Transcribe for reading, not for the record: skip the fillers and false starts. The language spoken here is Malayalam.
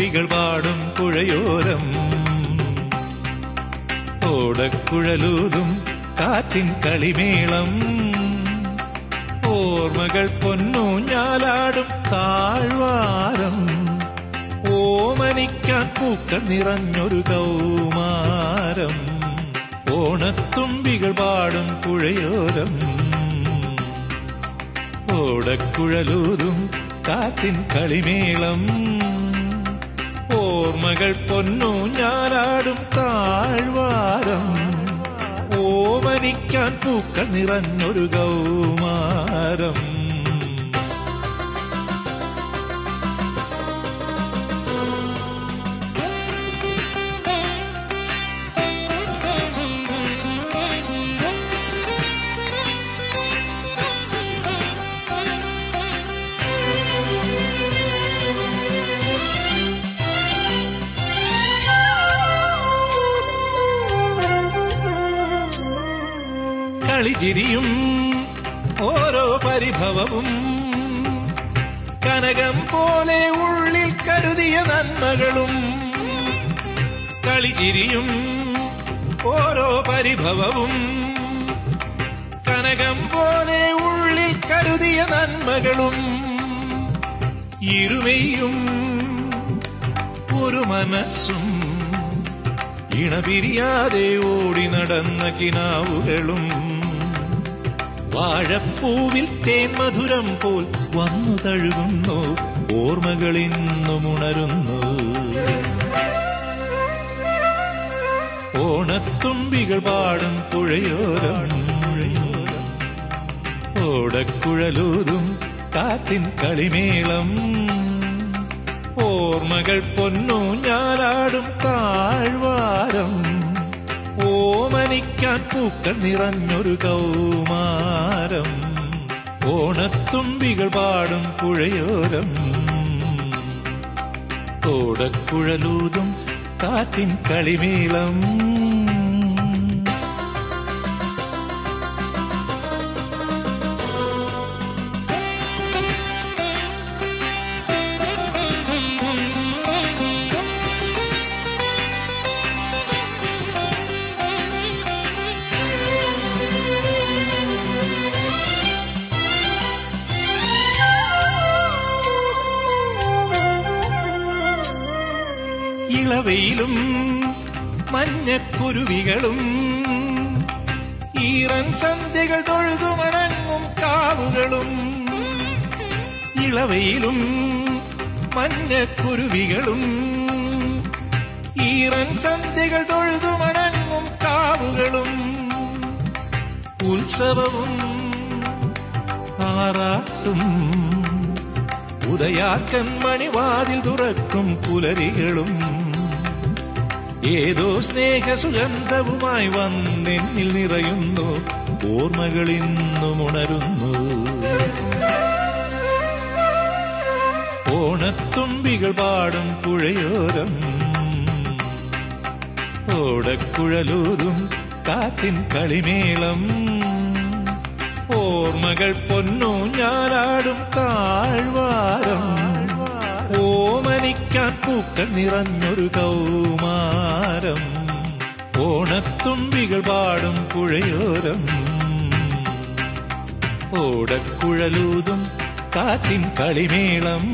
ഓണത്തുമ്പികൾ പാടും പുഴയോരം ഓടക്കുഴലൂതും കാറ്റിൻ കളിമേളം ഓർമ്മകൾ പൊന്നൂഞ്ഞാലാടും താഴ്വാരം ഓമനിക്കാൻ പൂക്കൾ നിറഞ്ഞൊരു കൗമാരം ഓണത്തുമ്പികൾ പാടും പുഴയോരം ഓടക്കുഴലൂതും കാറ്റിൻ കളിമേളം ഓർമ്മകൾ പൊന്നൂഞ്ഞാലാടും താഴ്വാരം ഓമനിക്കാൻ പൂക്കൾ നിറഞ്ഞൊരു കൗമാരം കളിചിരിയും ഓരോ പരിഭവവും കനകം പോലെ ഉള്ളിൽ കരുതിയ നന്മകളും കളിചിരിയും ഓരോ പരിഭവവും കനകം പോലെ ഉള്ളിൽ കരുതിയ നന്മകളും ഇരുമയും ഒരു മനസ്സും ഇണപിരിയാതെ ഓടി നടന്ന കിനാവുകളും വാഴപ്പൂവിൽ തേൻ മധുരം പോൽ വന്നു തഴുകുന്നു ഓർമ്മകൾ ഇന്നും ഉണരുന്നു ഓണത്തുമ്പികൾ പാടും പുഴയോരം ഓടക്കുഴലൂതും കാറ്റിൻ കളിമേളം ഓർമ്മകൾ പൊന്നൂഞ്ഞാലാടും താഴ്വാരം ഓമനിക്കാൻ പൂക്കൾ നിറഞ്ഞൊരു കൗമാരം ഓണത്തുമ്പികൾ പാടും പുഴയോരം ഓടക്കുഴലൂതും കാറ്റിൻ കളിമേളം ഇളവയിലും മഞ്ഞക്കുരുവികളും ഈറൻ സന്ധ്യകൾ തൊഴുതുമണങ്ങും കാവുകളും ഇളവയിലും മഞ്ഞക്കുരുവികളും ഈറൻ സന്ധ്യകൾ തൊഴുതുമണങ്ങും കാവുകളും ഉത്സവവും ആറാട്ടും ഉദയാക്കൻ മണിവാതിൽ തുറക്കും പുലരികളും ഏതോ സ്നേഹസുഗന്ധവുമായി വന്നെന്നിൽ നിറയുന്നു ഓർമ്മകൾ ഇന്നും ഉണരുന്നു ഓണത്തുമ്പികൾ പാടും പുഴയോരം ഓടക്കുഴലൂതും കാറ്റിൻ കളിമേളം ഓർമ്മകൾ പൊന്നൂഞ്ഞാലാടും താഴ്വാരം ഓമനിക്കാൻ പൂക്കൾ നിറഞ്ഞൊരു കൗമാരം ഓണത്തുമ്പികൾ പാടും പുഴയോരം ഓടക്കുഴലൂതും കാറ്റിൻ കളിമേളം